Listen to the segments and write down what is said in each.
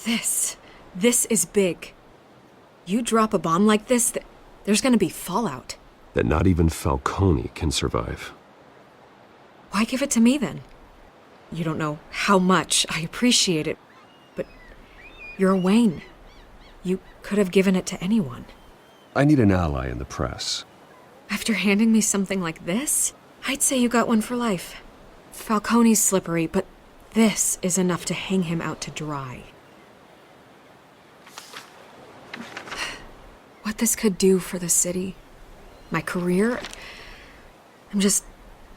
This is big. You drop a bomb like this, there's gonna be fallout. That not even Falcone can survive. Why give it to me then? You don't know how much I appreciate it, but you're Wayne. You could have given it to anyone. I need an ally in the press. After handing me something like this, I'd say you got one for life. Falcone's slippery, but this is enough to hang him out to dry. What this could do for the city, my career, I'm just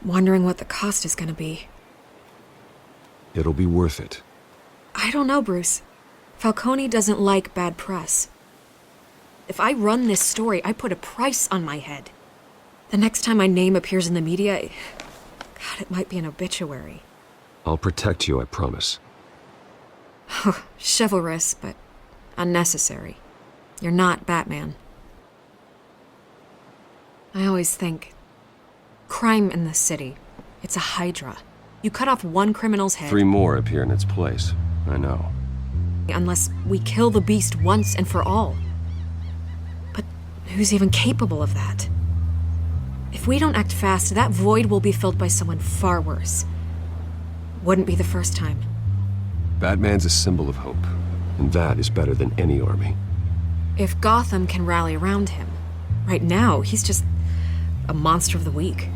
wondering what the cost is gonna be. It'll be worth it. I don't know, Bruce. Falcone doesn't like bad press. If I run this story, I put a price on my head. The next time my name appears in the media, God, it might be an obituary. I'll protect you, I promise. Chivalrous, but unnecessary. You're not Batman. I always think, crime in the city, it's a hydra. You cut off one criminal's head. 3 more appear in its place. I know. Unless we kill the beast once and for all. But who's even capable of that? If we don't act fast, that void will be filled by someone far worse. Wouldn't be the first time. Batman's a symbol of hope, and that is better than any army. If Gotham can rally around him, right now he's just a monster of the week.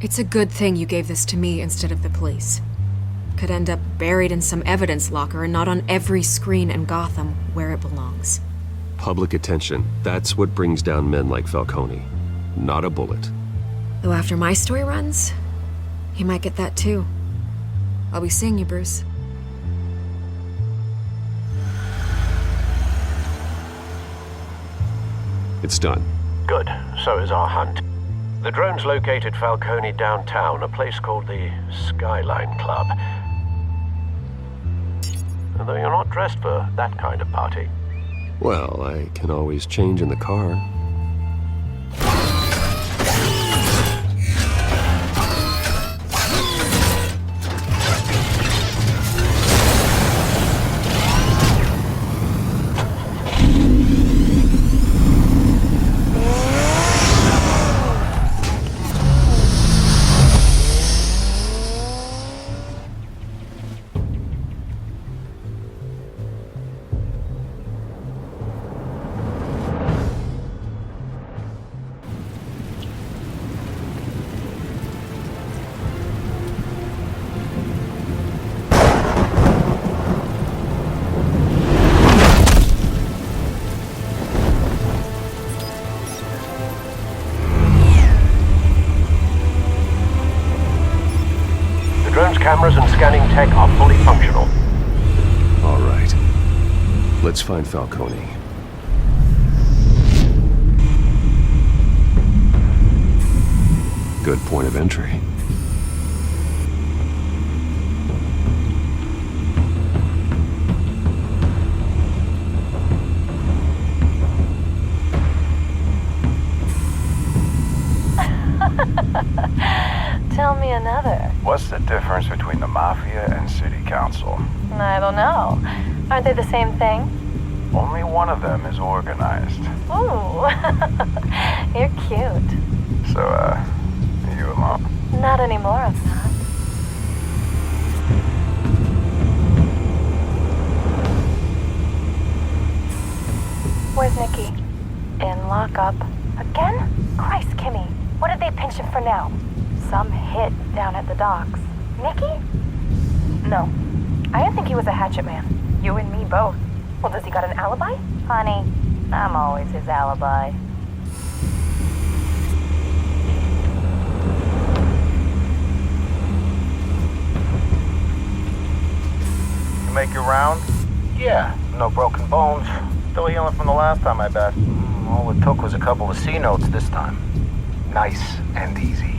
It's a good thing you gave this to me instead of the police. Could end up buried in some evidence locker and not on every screen in Gotham where it belongs. Public attention, that's what brings down men like Falcone. Not a bullet. Though after my story runs, he might get that too. I'll be seeing you, Bruce. It's done. Good. So is our hunt. The drone's located Falcone downtown, a place called the Skyline Club. Although you're not dressed for that kind of party. Well, I can always change in the car. Cameras and scanning tech are fully functional. All right. Let's find Falcone. Good point of entry. Tell me another. What's the difference between the Mafia and City Council? I don't know. Aren't they the same thing? Only one of them is organized. Ooh, you're cute. So, are you alone? Not anymore, I'm not. Where's Nikki? In lockup. Again? Christ, Kimmy. What did they pinch him for now? Some hit down at the docks. Nikki? No. I didn't think he was a hatchet man. You and me both. Well, does he got an alibi? Honey, I'm always his alibi. You make your rounds? Yeah, no broken bones. Still healing from the last time, I bet. All it took was a couple of C notes this time. Nice and easy.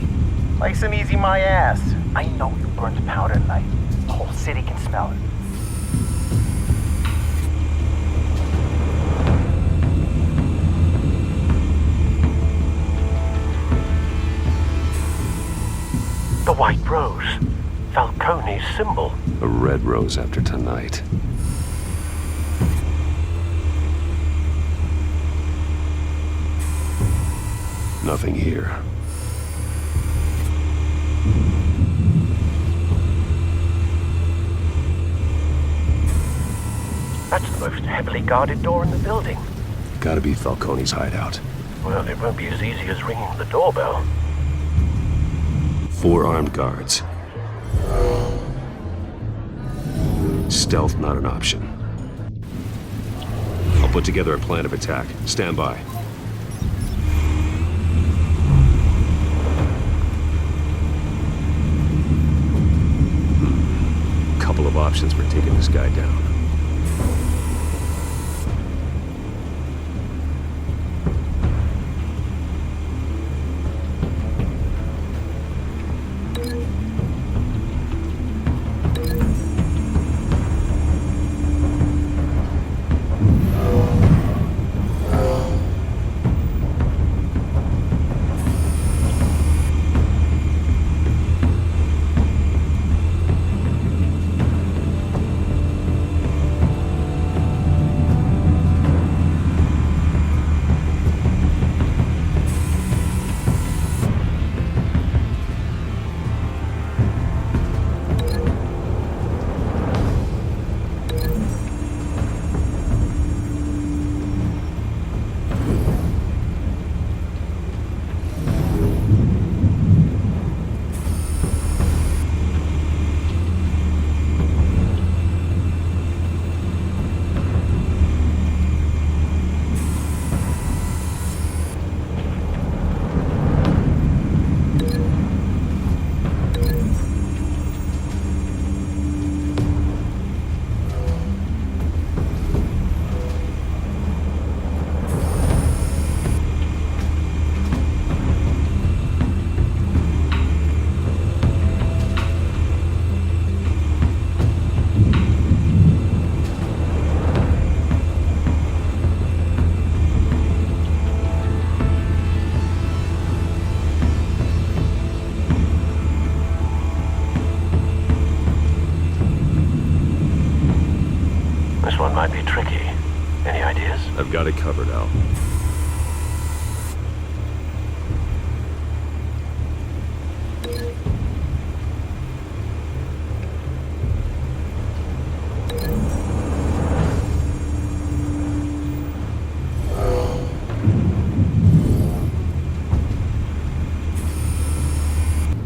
Nice and easy my ass. I know you burned powder tonight. The whole city can smell it. The White Rose. Falcone's symbol. A red rose after tonight. Nothing here. That's the most heavily guarded door in the building. Gotta be Falcone's hideout. Well, it won't be as easy as ringing the doorbell. 4 armed guards. Stealth not an option. I'll put together a plan of attack. Stand by. Couple of options for taking this guy down. This one might be tricky. Any ideas? I've got it covered, Al.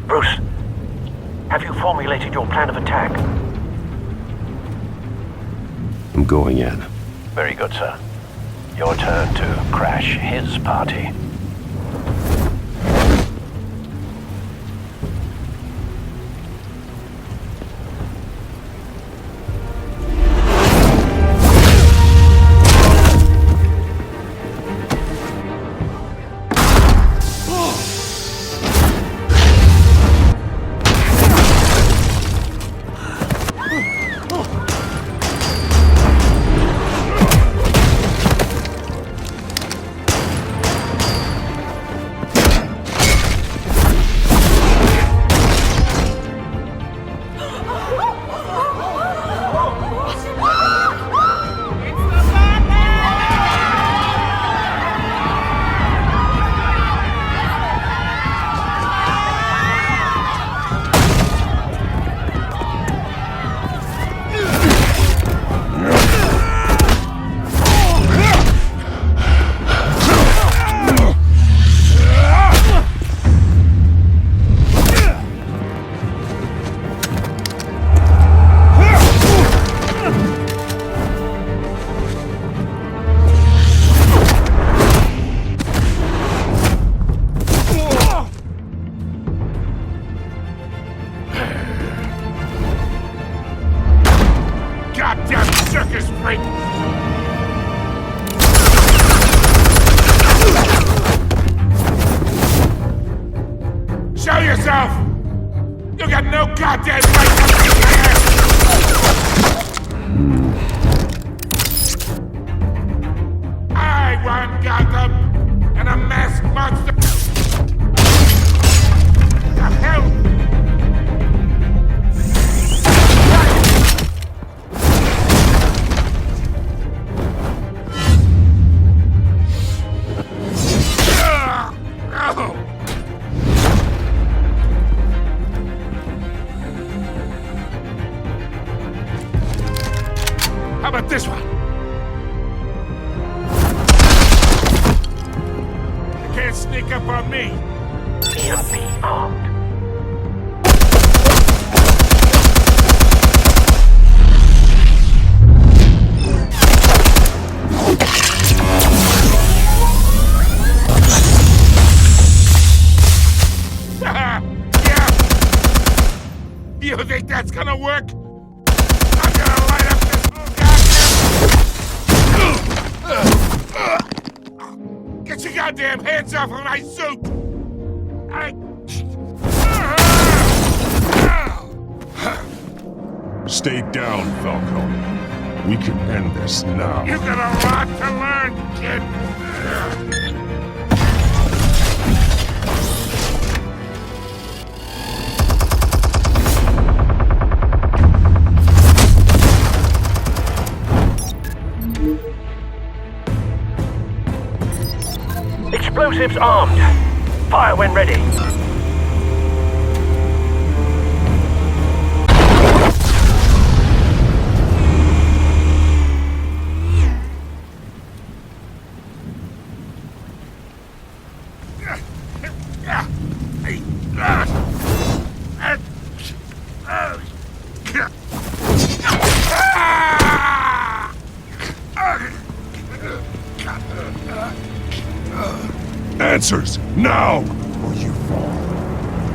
Bruce, have you formulated your plan of attack? I'm going in. Very good, sir. Your turn to crash his party. Goddamn circus freak! Show yourself! You got no goddamn right to be here! I want Gotham and a masked monster! The hell? me! EMP armed. Yeah! You think that's gonna work? I'm gonna light up this goddamn... Get your goddamn hands off of my suit! Stay down, Falcone. We can end this now. You got a lot to learn, kid! Explosives armed. Fire when ready. Answers, now, or you fall.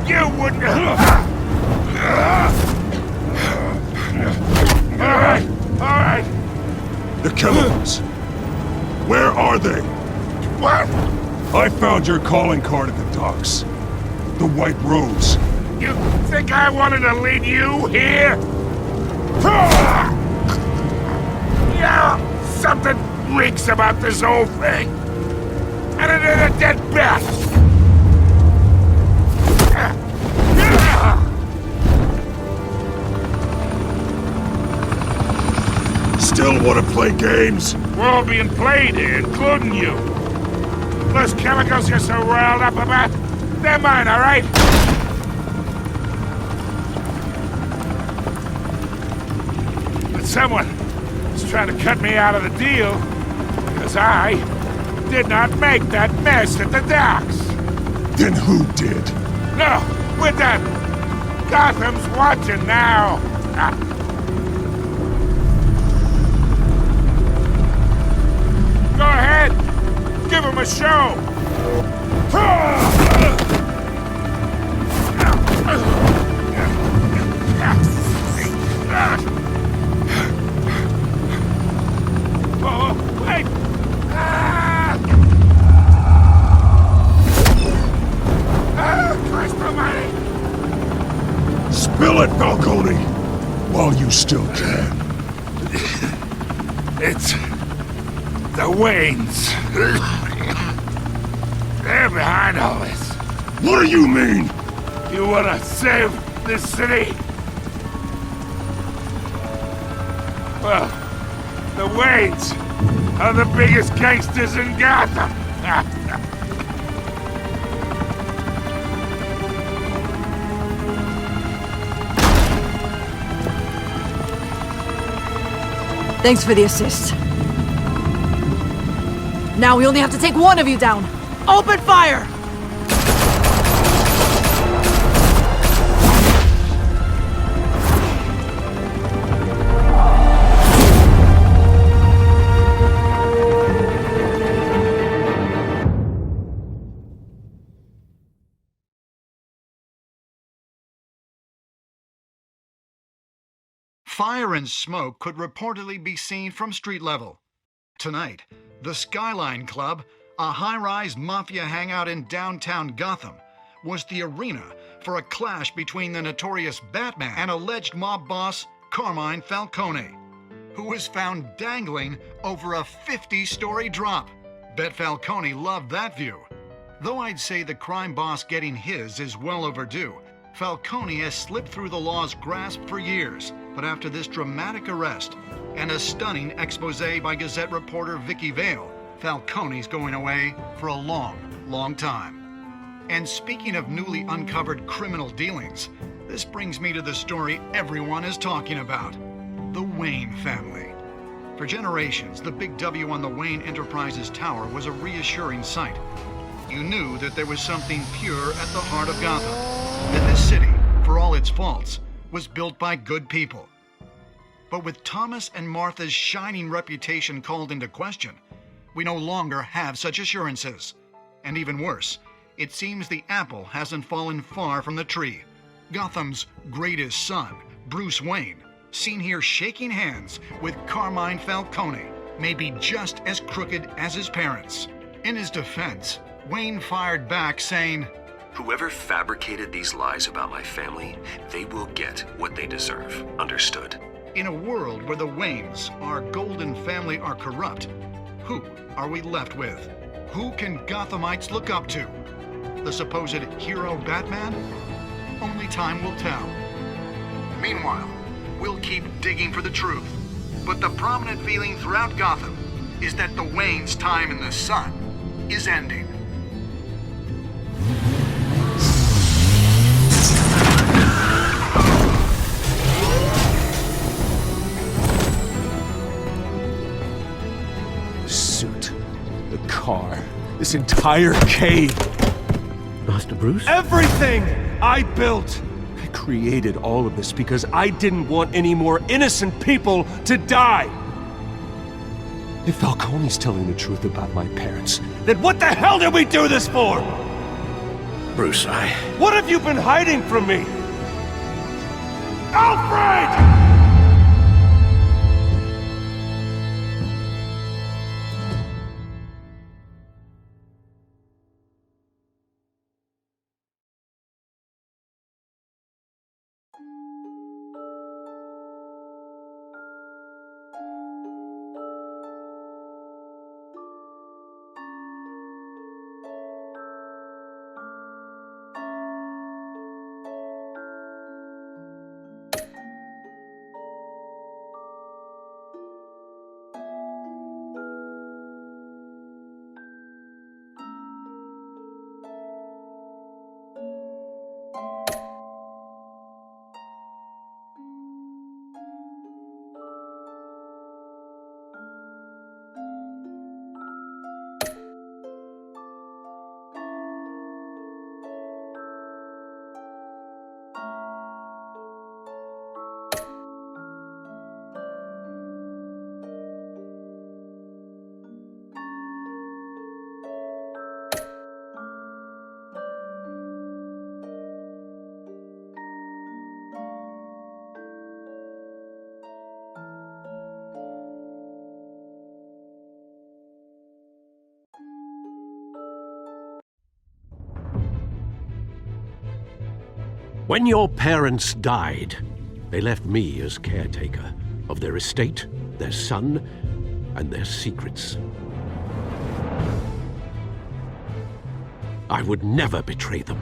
You wouldn't... Alright. The chemicals. Where are they? What? I found your calling card at the docks. The White Rose. You think I wanted to lead you here? Yeah, something reeks about this whole thing. And it is a dead bat. Still want to play games? We're all being played here, including you. Those chemicals you're so riled up about, they're mine, all right? But someone is trying to cut me out of the deal, because I did not make that mess at the docks. Then who did? No, we're done. Gotham's watching now. Go ahead. Give him a show. Oh, wait. Christ almighty. Spill it, Falcone, while you still can. It's the Waynes. They're behind all this. What do you mean? You wanna save this city? Well, the Waynes are the biggest gangsters in Gotham. Thanks for the assist. Now we only have to take one of you down. Open fire! Fire and smoke could reportedly be seen from street level. Tonight, the Skyline Club, a high-rise mafia hangout in downtown Gotham, was the arena for a clash between the notorious Batman and alleged mob boss Carmine Falcone, who was found dangling over a 50-story drop. Bet Falcone loved that view. Though I'd say the crime boss getting his is well overdue, Falcone has slipped through the law's grasp for years. But after this dramatic arrest and a stunning expose by Gazette reporter Vicky Vale, Falcone's going away for a long, long time. And speaking of newly uncovered criminal dealings, this brings me to the story everyone is talking about, the Wayne family. For generations, the big W on the Wayne Enterprises Tower was a reassuring sight. you knew that there was something pure at the heart of Gotham. That this city, for all its faults, was built by good people. But with Thomas and Martha's shining reputation called into question, we no longer have such assurances. And even worse, it seems the apple hasn't fallen far from the tree. Gotham's greatest son, Bruce Wayne, seen here shaking hands with Carmine Falcone, may be just as crooked as his parents. In his defense, Wayne fired back saying, Whoever fabricated these lies about my family, they will get what they deserve. Understood? In a world where the Waynes, our golden family, are corrupt, who are we left with? Who can Gothamites look up to? The supposed hero Batman? Only time will tell. Meanwhile, we'll keep digging for the truth. But the prominent feeling throughout Gotham is that the Waynes' time in the sun is ending. The suit, the car, this entire cave. Master Bruce? Everything I built! I created all of this because I didn't want any more innocent people to die! If Falcone's telling the truth about my parents, then what the hell did we do this for? Bruce, What have you been hiding from me? Alfred! When your parents died, they left me as caretaker of their estate, their son, and their secrets. I would never betray them.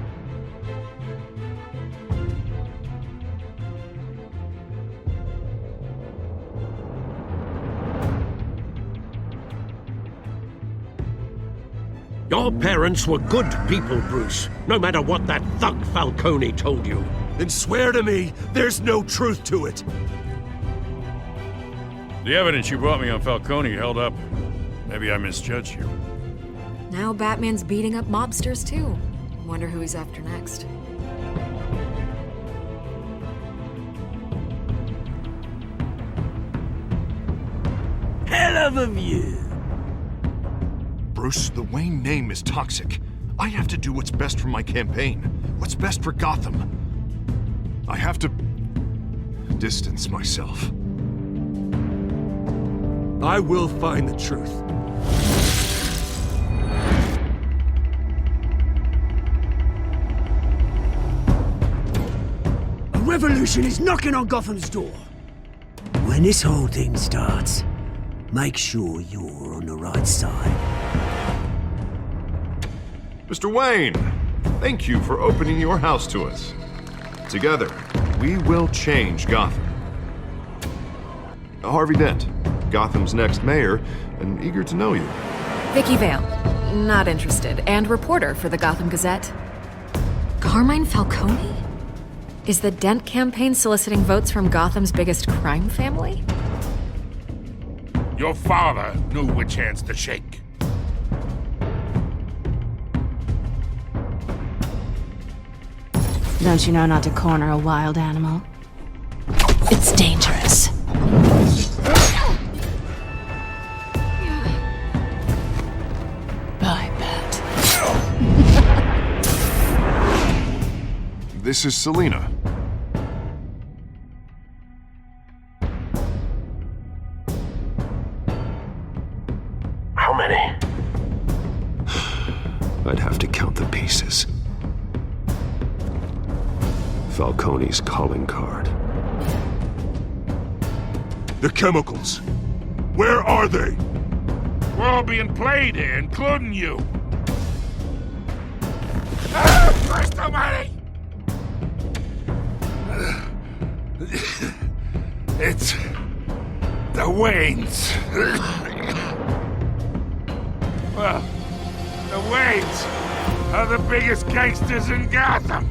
Your parents were good people, Bruce, no matter what that thug Falcone told you. Then swear to me there's no truth to it. The evidence you brought me on Falcone held up. Maybe I misjudged you. Now Batman's beating up mobsters too. Wonder who he's after next. Hell of a view. Bruce, the Wayne name is toxic. I have to do what's best for my campaign. What's best for Gotham. I have to distance myself. I will find the truth. A revolution is knocking on Gotham's door. When this whole thing starts, make sure you're on the right side. Mr. Wayne, thank you for opening your house to us. Together, we will change Gotham. Harvey Dent, Gotham's next mayor, and eager to know you. Vicky Vale, not interested, and reporter for the Gotham Gazette. Carmine Falcone? Is the Dent campaign soliciting votes from Gotham's biggest crime family? Your father knew which hands to shake. Don't you know not to corner a wild animal? It's dangerous. I bet. This is Selena. How many? I'd have to count the pieces. Falcone's calling card. The chemicals. Where are they? We're all being played here, including you. Christ almighty! It's the Waynes. Well, the Waynes are the biggest gangsters in Gotham.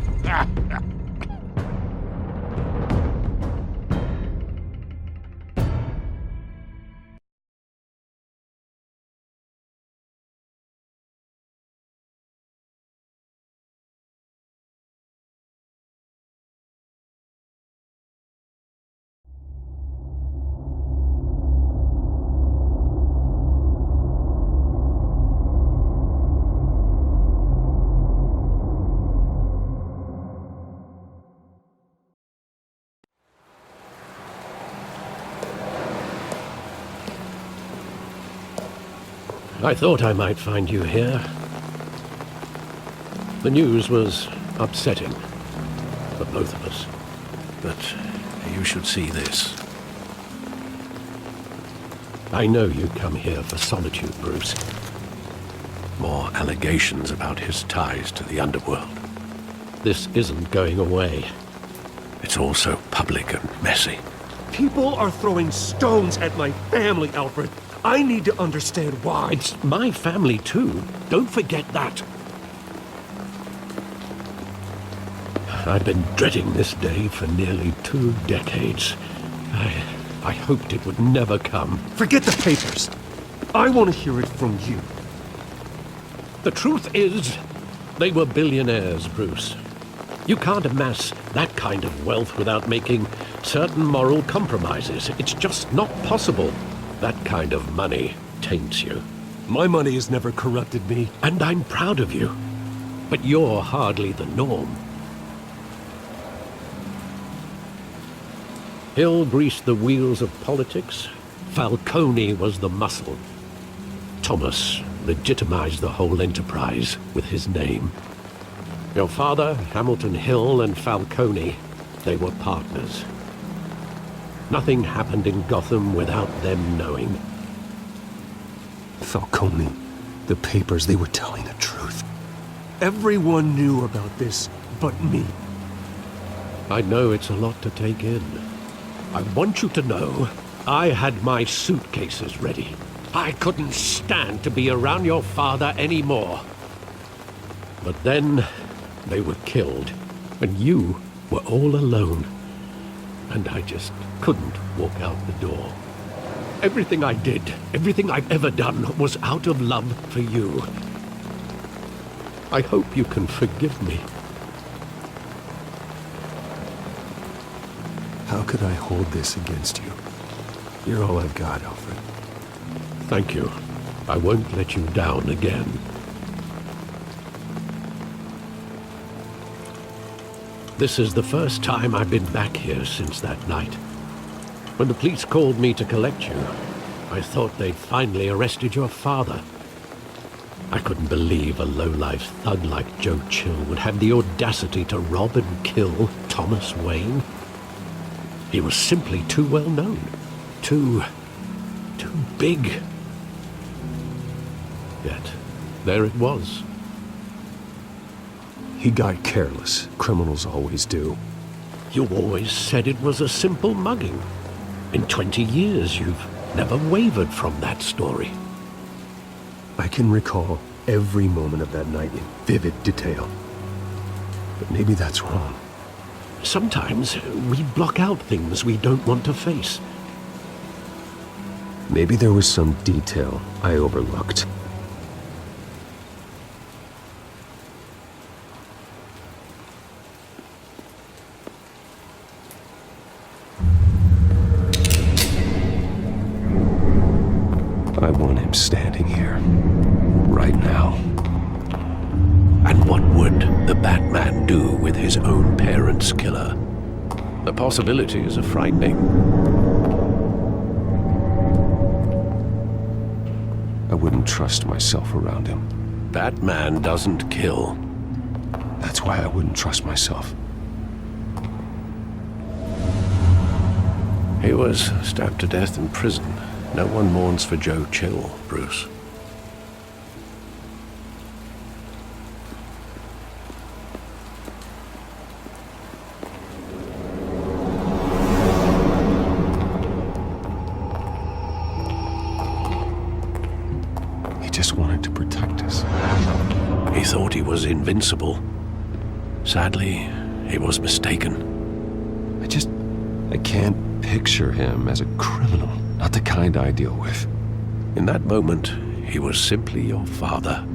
I thought I might find you here. The news was upsetting for both of us. But you should see this. I know you come here for solitude, Bruce. More allegations about his ties to the underworld. This isn't going away. It's all so public and messy. People are throwing stones at my family, Alfred. I need to understand why. It's my family, too. Don't forget that. I've been dreading this day for nearly 2 decades. I hoped it would never come. Forget the papers. I want to hear it from you. The truth is, they were billionaires, Bruce. You can't amass that kind of wealth without making certain moral compromises. It's just not possible. That kind of money taints you. My money has never corrupted me. And I'm proud of you. But you're hardly the norm. Hill greased the wheels of politics. Falcone was the muscle. Thomas legitimized the whole enterprise with his name. Your father, Hamilton Hill, and Falcone, they were partners. Nothing happened in Gotham without them knowing. Falcone, the papers, they were telling the truth. Everyone knew about this but me. I know it's a lot to take in. I want you to know I had my suitcases ready. I couldn't stand to be around your father anymore. But then they were killed, and you were all alone. And I just couldn't walk out the door. Everything I did, everything I've ever done, was out of love for you. I hope you can forgive me. How could I hold this against you? You're all I've got, Alfred. Thank you. I won't let you down again. This is the first time I've been back here since that night. When the police called me to collect you, I thought they'd finally arrested your father. I couldn't believe a low-life thug like Joe Chill would have the audacity to rob and kill Thomas Wayne. He was simply too well known. Too big. Yet, there it was. He got careless. Criminals always do. You always said it was a simple mugging. In 20 years, you've never wavered from that story. I can recall every moment of that night in vivid detail. But maybe that's wrong. Sometimes we block out things we don't want to face. Maybe there was some detail I overlooked. I'm standing here. Right now. And what would the Batman do with his own parents' killer? The possibilities are frightening. I wouldn't trust myself around him. Batman doesn't kill. That's why I wouldn't trust myself. He was stabbed to death in prison. No one mourns for Joe Chill, Bruce. He just wanted to protect us. He thought he was invincible. Sadly, he was mistaken. I can't picture him as a criminal. Not the kind I deal with. In that moment, he was simply your father.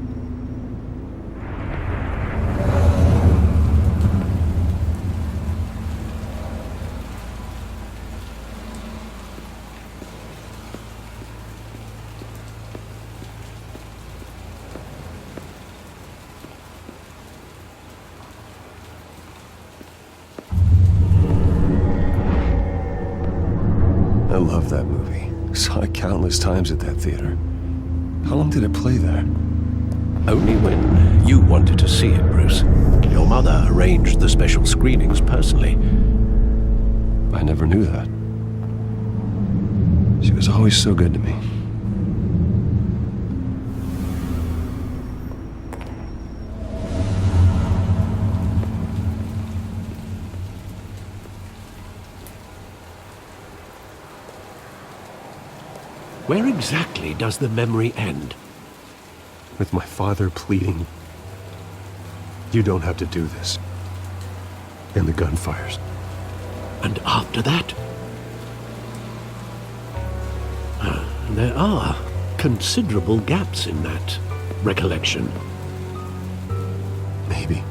I love that movie. Saw it countless times at that theater. How long did it play there? Only when you wanted to see it, Bruce. Your mother arranged the special screenings personally. I never knew that. She was always so good to me. Where exactly does the memory end? With my father pleading, "You don't have to do this." And the gunfires. And after that? There are considerable gaps in that recollection. Maybe.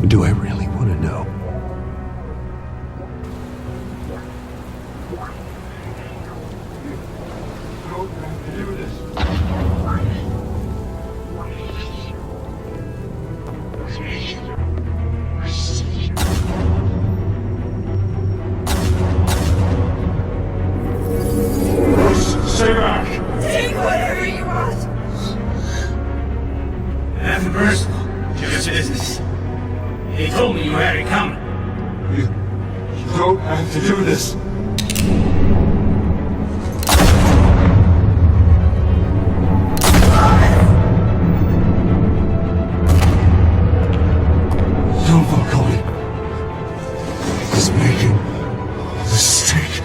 Do I really want to know? Stay back! Take whatever you want! Nothing personal, just business. He told me you had it coming. You don't have to do this. Don't Falcone. He's making a mistake.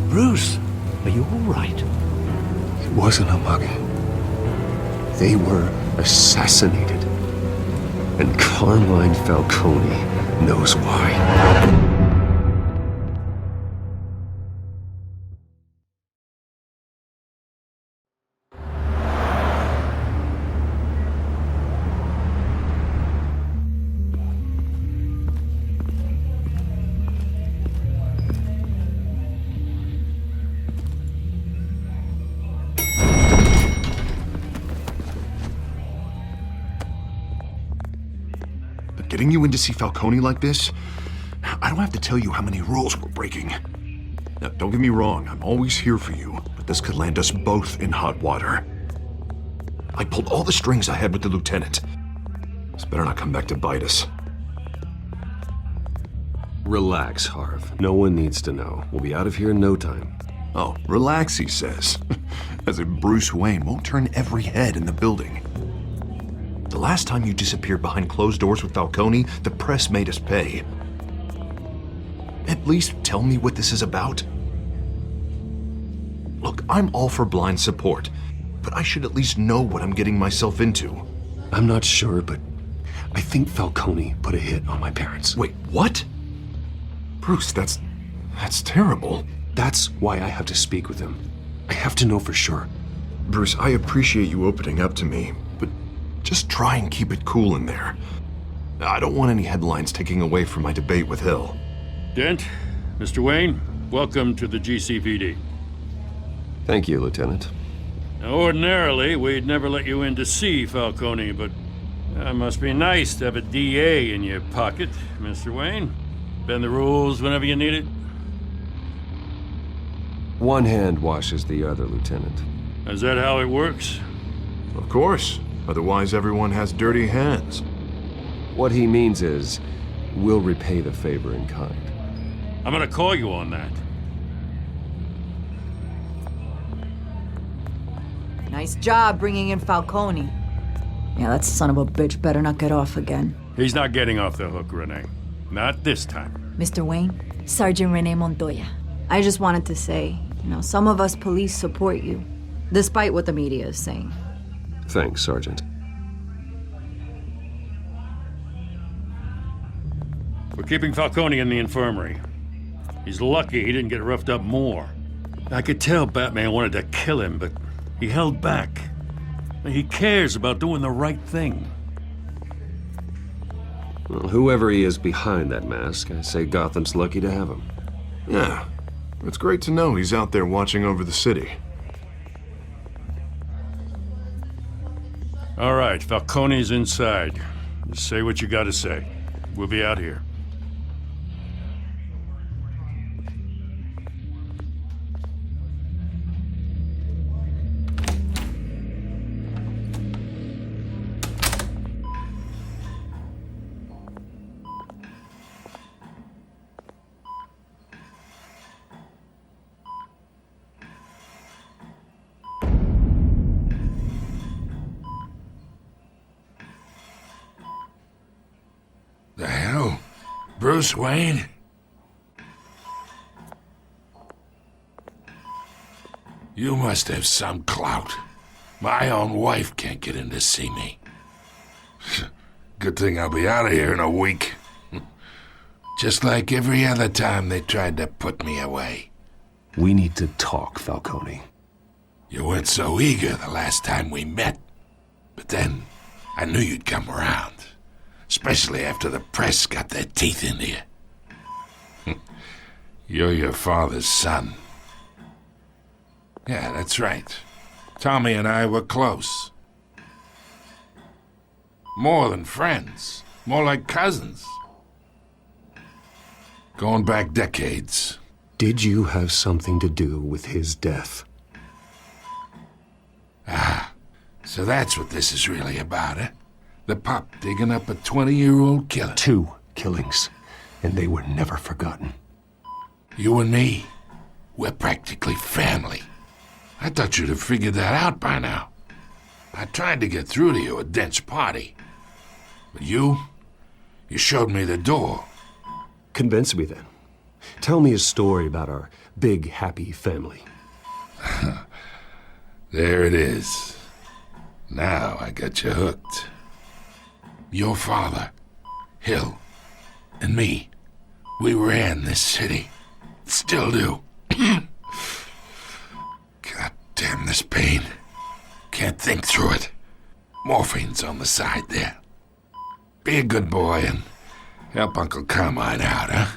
Bruce, are you all right? It wasn't a mug. They were assassinated. And Carmine Falcone knows why. Getting you in to see Falcone like this, I don't have to tell you how many rules we're breaking. Now, don't get me wrong, I'm always here for you, but this could land us both in hot water. I pulled all the strings I had with the lieutenant. This better not come back to bite us. Relax, Harv. No one needs to know. We'll be out of here in no time. Oh, relax, he says. As if Bruce Wayne won't turn every head in the building. The last time you disappeared behind closed doors with Falcone, the press made us pay. At least tell me what this is about. Look, I'm all for blind support, but I should at least know what I'm getting myself into. I'm not sure, but I think Falcone put a hit on my parents. Wait, what? Bruce, that's terrible. That's why I have to speak with him. I have to know for sure. Bruce, I appreciate you opening up to me, but just try and keep it cool in there. I don't want any headlines taking away from my debate with Hill. Dent, Mr. Wayne, welcome to the GCPD. Thank you, Lieutenant. Now, ordinarily, we'd never let you in to see Falcone, but it must be nice to have a DA in your pocket, Mr. Wayne. Bend the rules whenever you need it. One hand washes the other, Lieutenant. Is that how it works? Of course. Otherwise, everyone has dirty hands. What he means is, we'll repay the favor in kind. I'm gonna call you on that. Nice job bringing in Falcone. Yeah, that son of a bitch better not get off again. He's not getting off the hook, Renee. Not this time. Mr. Wayne, Sergeant Renee Montoya. I just wanted to say, some of us police support you, despite what the media is saying. Thanks, Sergeant. We're keeping Falcone in the infirmary. He's lucky he didn't get roughed up more. I could tell Batman wanted to kill him, but he held back. He cares about doing the right thing. Well, whoever he is behind that mask, I say Gotham's lucky to have him. Yeah, it's great to know he's out there watching over the city. All right, Falcone's inside. Just say what you gotta say. We'll be out here. The hell? Bruce Wayne? You must have some clout. My own wife can't get in to see me. Good thing I'll be out of here in a week. Just like every other time they tried to put me away. We need to talk, Falcone. You weren't so eager the last time we met. But then, I knew you'd come around. Especially after the press got their teeth into you. You're your father's son. Yeah, that's right. Tommy and I were close. More than friends. More like cousins. Going back decades. Did you have something to do with his death? Ah, so that's what this is really about, eh? The pup digging up a 20-year-old killer. 2 killings, and they were never forgotten. You and me, we're practically family. I thought you'd have figured that out by now. I tried to get through to you at Dent's party. But you showed me the door. Convince me then. Tell me a story about our big, happy family. There it is. Now I got you hooked. Your father, Hill, and me, we ran this city. Still do. God damn this pain. Can't think through it. Morphine's on the side there. Be a good boy and help Uncle Carmine out, huh?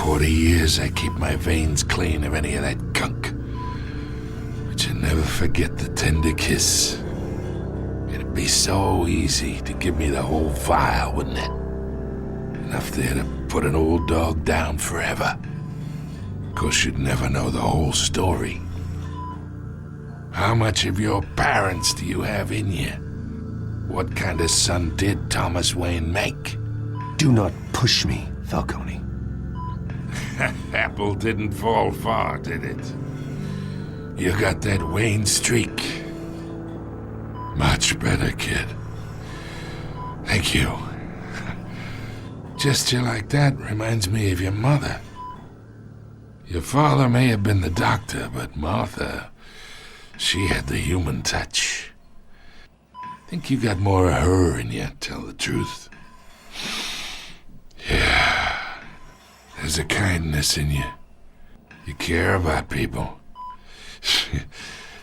40 years I keep my veins clean of any of that gunk. But you never forget the tender kiss. It'd be so easy to give me the whole vial, wouldn't it? Enough there to put an old dog down forever. Of course, you'd never know the whole story. How much of your parents do you have in you? What kind of son did Thomas Wayne make? Do not push me, Falcone. Apple didn't fall far, did it? You got that Wayne streak. Much better, kid. Thank you. Gesture like that reminds me of your mother. Your father may have been the doctor, but Martha, she had the human touch. Think you got more of her in you, tell the truth. Yeah. There's a kindness in you. You care about people.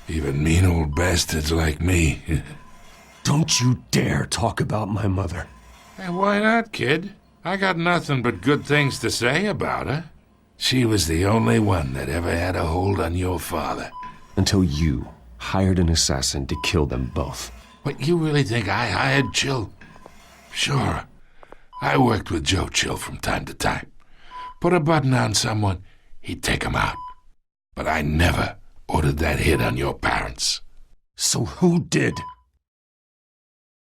Even mean old bastards like me. Don't you dare talk about my mother. Hey, why not, kid? I got nothing but good things to say about her. She was the only one that ever had a hold on your father. Until you hired an assassin to kill them both. What, you really think I hired Chill? Sure. I worked with Joe Chill from time to time. Put a button on someone, he'd take him out. But I never ordered that hit on your parents. So who did?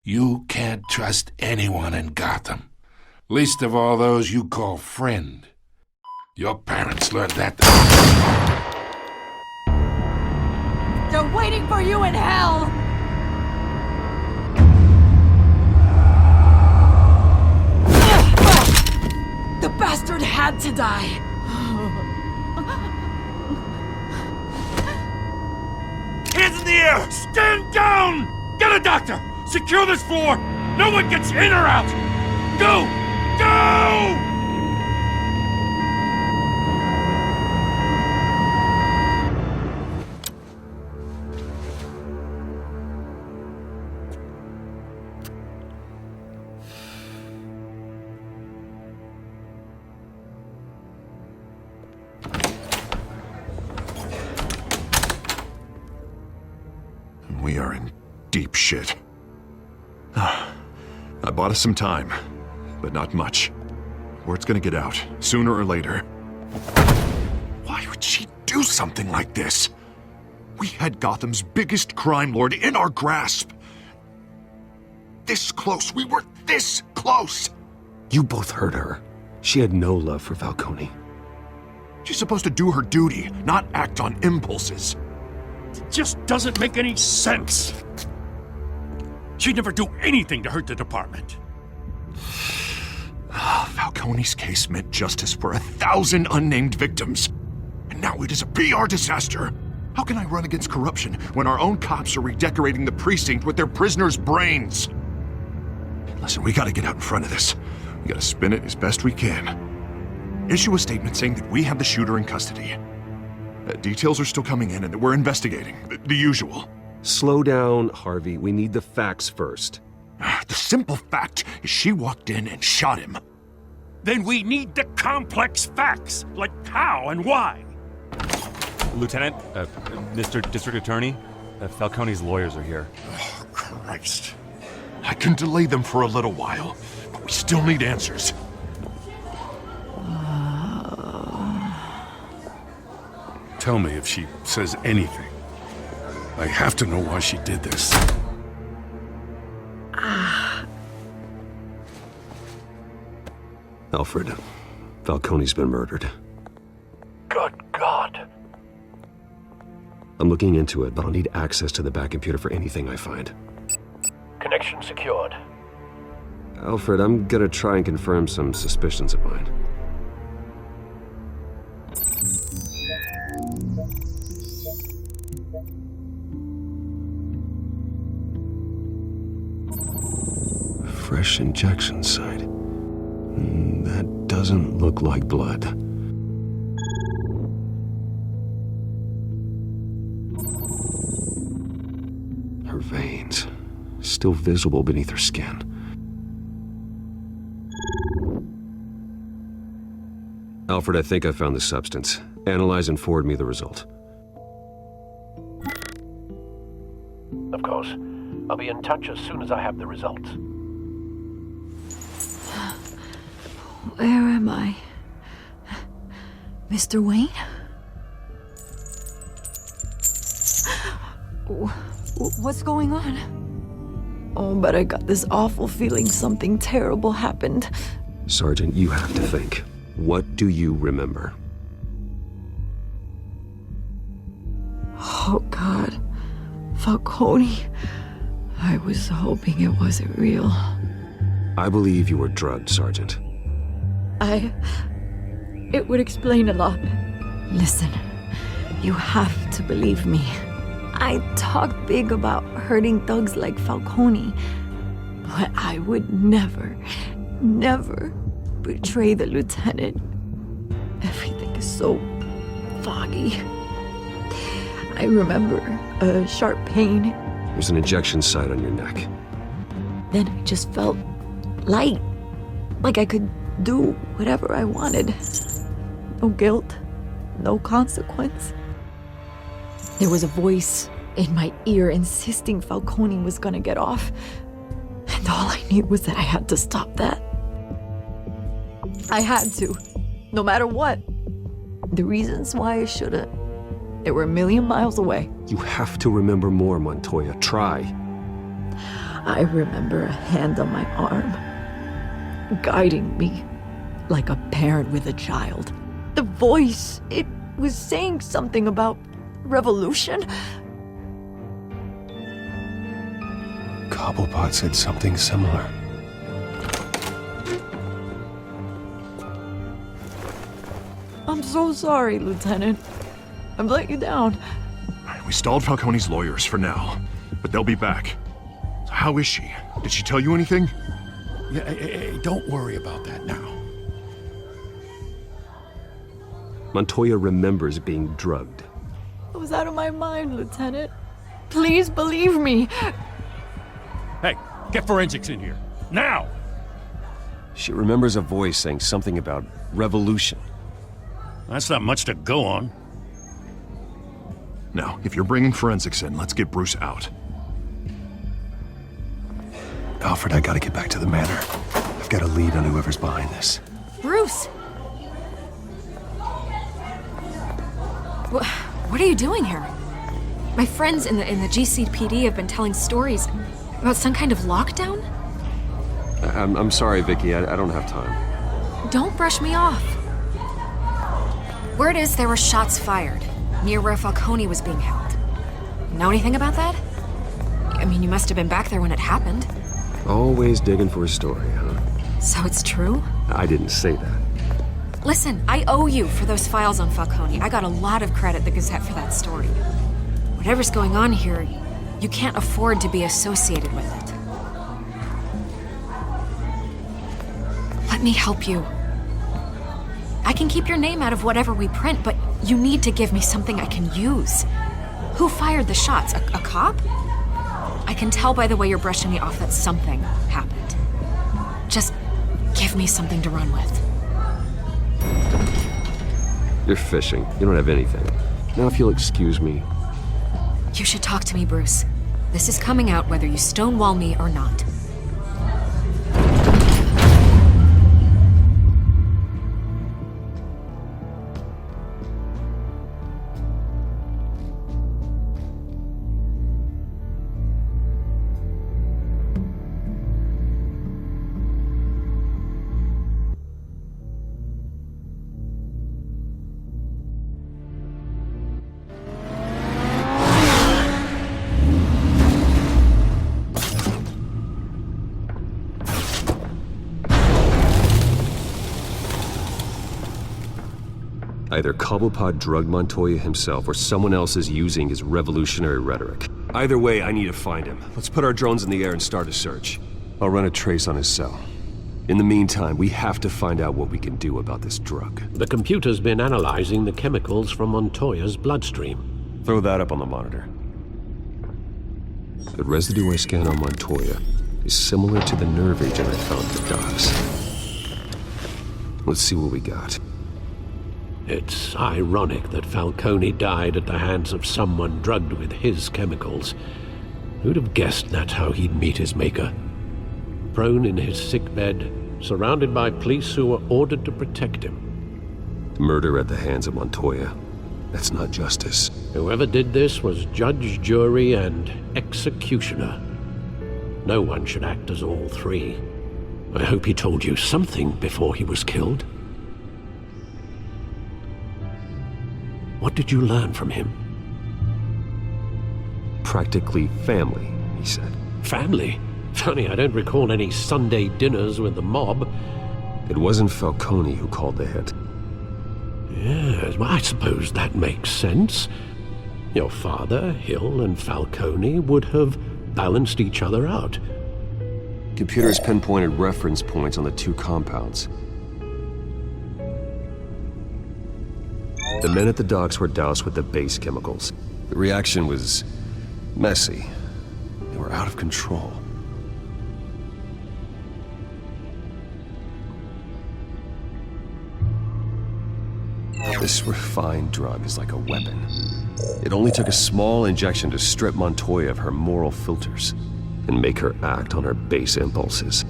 You can't trust anyone in Gotham. Least of all those you call friend. Your parents learned that. They're waiting for you in hell! The bastard had to die! Hands in the air! Stand down! Get a doctor! Secure this floor! No one gets in or out! Go! Go! We are in deep shit. I bought us some time, but not much. Word's gonna get out, sooner or later. Why would she do something like this? We had Gotham's biggest crime lord in our grasp. This close, we were this close! You both hurt her. She had no love for Falcone. She's supposed to do her duty, not act on impulses. It just doesn't make any sense. She'd never do anything to hurt the department. Falcone's case meant justice for 1,000 unnamed victims. And now it is a PR disaster. How can I run against corruption when our own cops are redecorating the precinct with their prisoners' brains? Listen, we gotta get out in front of this. We gotta spin it as best we can. Issue a statement saying that we have the shooter in custody. Details are still coming in and that we're investigating. The usual. Slow down, Harvey. We need the facts first. The simple fact is she walked in and shot him. Then we need the complex facts, like how and why. Lieutenant, Mr. District Attorney, Falcone's lawyers are here. Oh, Christ. I can delay them for a little while, but we still need answers. Tell me if she says anything. I have to know why she did this. Alfred, Falcone's been murdered. Good God. I'm looking into it, but I'll need access to the back computer for anything I find. Connection secured. Alfred, I'm gonna try and confirm some suspicions of mine. Fresh injection site. That doesn't look like blood. Her veins, still visible beneath her skin. Alfred, I think I found the substance. Analyze and forward me the result. Of course. I'll be in touch as soon as I have the results. Where am I? Mr. Wayne? What's going on? Oh, but I got this awful feeling something terrible happened. Sergeant, you have to think. What do you remember? Oh, God. Falcone. I was hoping it wasn't real. I believe you were drugged, Sergeant. It would explain a lot. Listen, you have to believe me. I talked big about hurting thugs like Falcone, but I would never betray the lieutenant. Everything is so foggy. I remember a sharp pain. There's an injection site on your neck. Then I just felt light, like I could do whatever I wanted. No guilt, no consequence. There was a voice in my ear insisting Falcone was gonna get off. And all I knew was that I had to stop that. I had to, no matter what. The reasons why I shouldn't, they were a million miles away. You have to remember more, Montoya. Try. I remember a hand on my arm, guiding me like a parent with a child. The voice, it was saying something about revolution. Cobblepot said something similar. I'm so sorry, Lieutenant. I've let you down. We stalled Falcone's lawyers for now, but they'll be back. So how is she? Did she tell you anything? Yeah, hey, don't worry about that now. Montoya remembers being drugged. I was out of my mind, Lieutenant. Please believe me. Hey, get forensics in here. Now! She remembers a voice saying something about revolution. That's not much to go on. Now, if you're bringing forensics in, let's get Bruce out. Alfred, I gotta get back to the manor. I've got a lead on whoever's behind this. Bruce! What are you doing here? My friends in the GCPD have been telling stories about some kind of lockdown? I'm sorry, Vicky. I don't have time. Don't brush me off. Word is there were shots fired near where Falcone was being held. Know anything about that? I mean, you must have been back there when it happened. Always digging for a story, huh? So it's true? I didn't say that. Listen, I owe you for those files on Falcone. I got a lot of credit the Gazette for that story. Whatever's going on here, you can't afford to be associated with it. Let me help you. I can keep your name out of whatever we print, but you need to give me something I can use. Who fired the shots? A cop? I can tell by the way you're brushing me off that something happened. Just give me something to run with. You're fishing. You don't have anything. Now, if you'll excuse me. You should talk to me, Bruce. This is coming out whether you stonewall me or not. Either Cobblepot drugged Montoya himself or someone else is using his revolutionary rhetoric. Either way, I need to find him. Let's put our drones in the air and start a search. I'll run a trace on his cell. In the meantime, we have to find out what we can do about this drug. The computer's been analyzing the chemicals from Montoya's bloodstream. Throw that up on the monitor. The residue I scan on Montoya is similar to the nerve agent I found at the docks. Let's see what we got. It's ironic that Falcone died at the hands of someone drugged with his chemicals. Who'd have guessed that's how he'd meet his maker? Prone in his sickbed, surrounded by police who were ordered to protect him. Murder at the hands of Montoya. That's not justice. Whoever did this was judge, jury, and executioner. No one should act as all three. I hope he told you something before he was killed. What did you learn from him? Practically family, he said. Family? Funny, I don't recall any Sunday dinners with the mob. It wasn't Falcone who called the hit. Yes, well, I suppose that makes sense. Your father, Hill, and Falcone would have balanced each other out. Computers pinpointed reference points on the two compounds. The men at the docks were doused with the base chemicals. The reaction was messy. They were out of control. This refined drug is like a weapon. It only took a small injection to strip Montoya of her moral filters and make her act on her base impulses.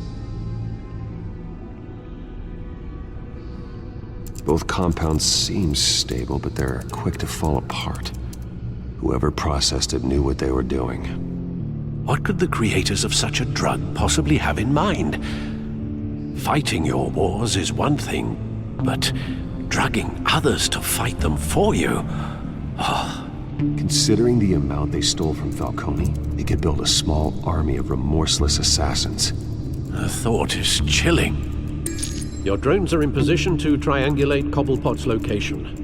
Both compounds seem stable, but they're quick to fall apart. Whoever processed it knew what they were doing. What could the creators of such a drug possibly have in mind? Fighting your wars is one thing, but drugging others to fight them for you? Oh. Considering the amount they stole from Falcone, they could build a small army of remorseless assassins. The thought is chilling. Your drones are in position to triangulate Cobblepot's location.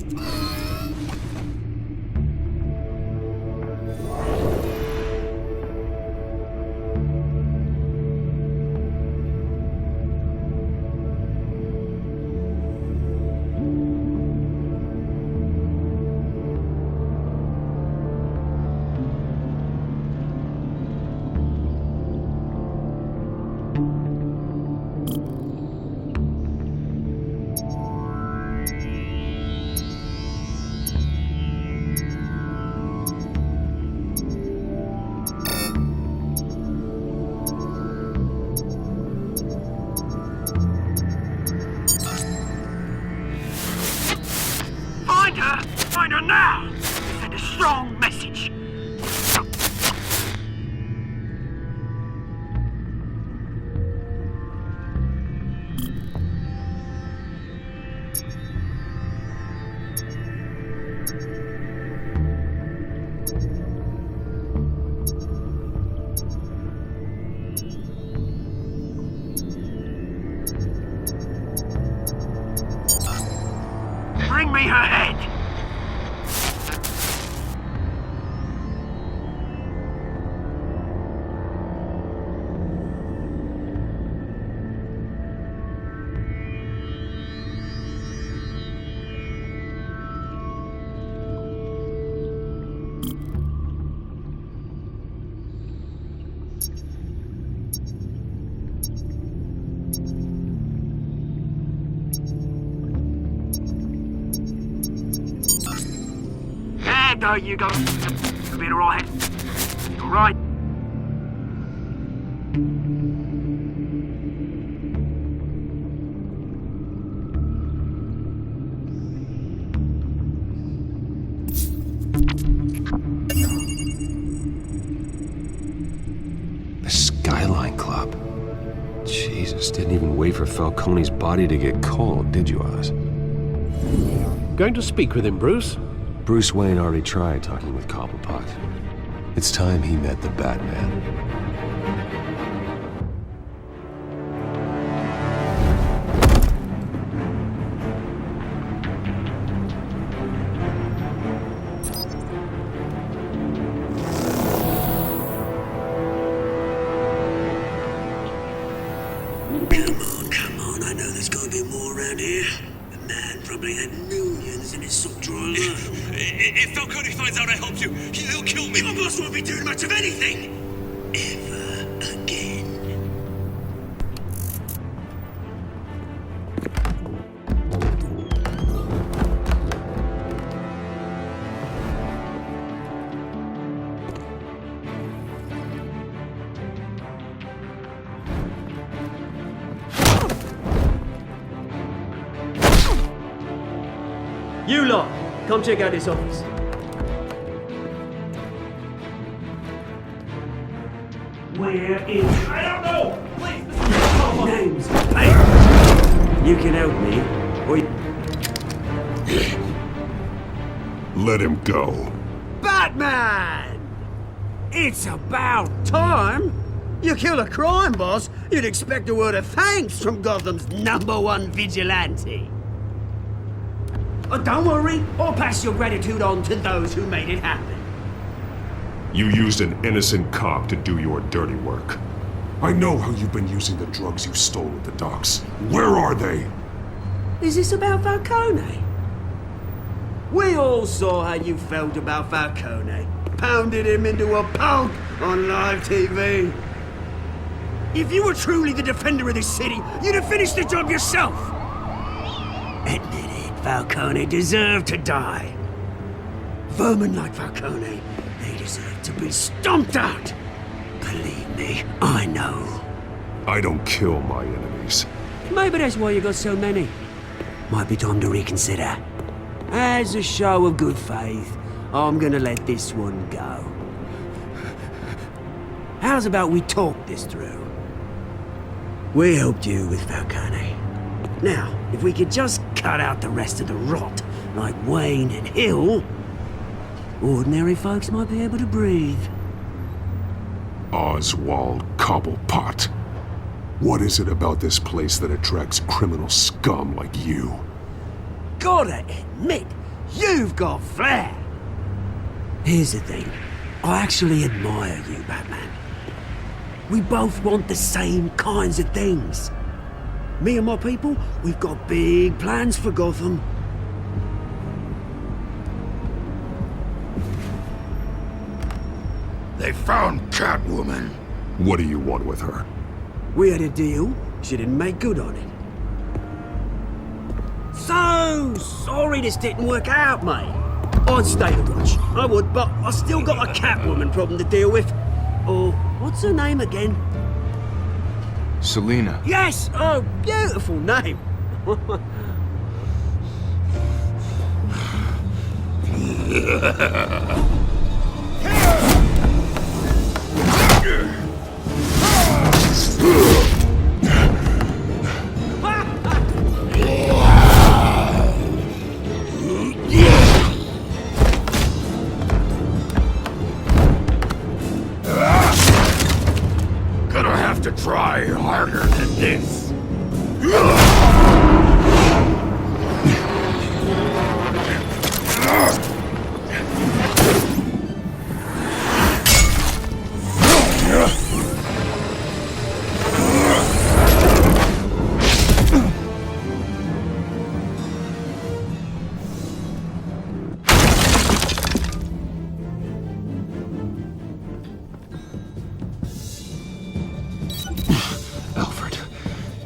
Find her now! Send a strong message. Bring me her head! There you go. You'll be alright. Alright. The Skyline Club. Jesus, didn't even wait for Falcone's body to get cold, did you, Oz? Going to speak with him, Bruce? Bruce Wayne already tried talking with Cobblepot. It's time he met the Batman. Come on, I know there's gonna be more around here. The man probably had millions in his sock drawer alone. If Falcone finds out I helped you, he'll kill me. Your boss won't be doing much of anything! Ever again. You lot, come check out this office. Where is... I don't know! Please, names, papers. You can help me, or you... Let him go. Batman! It's about time! You kill a crime boss, you'd expect a word of thanks from Gotham's #1 vigilante. Oh, don't worry, I'll pass your gratitude on to those who made it happen. You used an innocent cop to do your dirty work. I know how you've been using the drugs you stole at the docks. Where are they? Is this about Falcone? We all saw how you felt about Falcone. Pounded him into a pulp on live TV. If you were truly the defender of this city, you'd have finished the job yourself. Admit it, Falcone deserved to die. Vermin like Falcone, they deserve to be stomped out. Believe me, I know. I don't kill my enemies. Maybe that's why you got so many. Might be time to reconsider. As a show of good faith, I'm gonna let this one go. How's about we talk this through? We helped you with Falcone. Now, if we could just cut out the rest of the rot, like Wayne and Hill, ordinary folks might be able to breathe. Oswald Cobblepot. What is it about this place that attracts criminal scum like you? Gotta admit, you've got flair. Here's the thing. I actually admire you, Batman. We both want the same kinds of things. Me and my people, we've got big plans for Gotham. They found Catwoman. What do you want with her? We had a deal. She didn't make good on it. So sorry this didn't work out, mate. I'd stay the rush. I would, but I still got a Catwoman problem to deal with. Oh, what's her name again? Selina. Yes! Oh, beautiful name. Gonna have to try harder than this.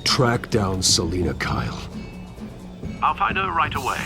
Track down Selina Kyle. I'll find her right away.